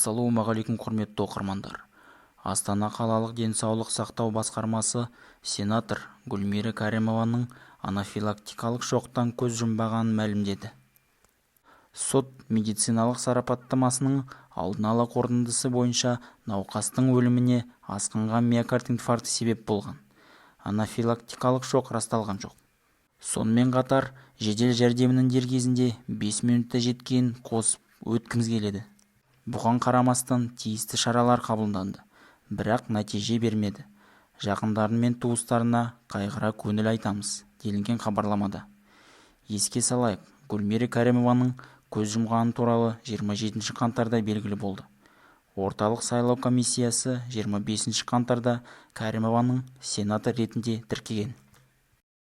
Ассалаумағалейкум құрметті оқырмандар. Астана қалалық денсаулық сақтау басқармасы сенатор Гүлмира Кәрімованың анафилактикалық шоқтан көз жұмбағанын мәлімдеді. Сот медициналық сараптамасының алдын ала қорытындысы бойынша науқастың өліміне асқынған миокард инфаркті себеп болған. Анафилактикалық шок расталған жоқ. Сонымен қатар жедел жәрдемнің дер кезінде 5 минутта жеткенін қосып өткіміз келеді. Бұған қарамастан тиісті шаралар қабылданды, бірақ нәтиже бермеді. Жақындары мен туыстарына қайғыра көңіл айтамыз, делінген хабарламада. Еске салайық, Гүлмира Кәрімованың көз жұмғаны туралы 27 қаңтарда белгілі болды. Орталық сайлау комиссиясы 25 қаңтарда Кәрімованың сенатор ретінде тіркеген.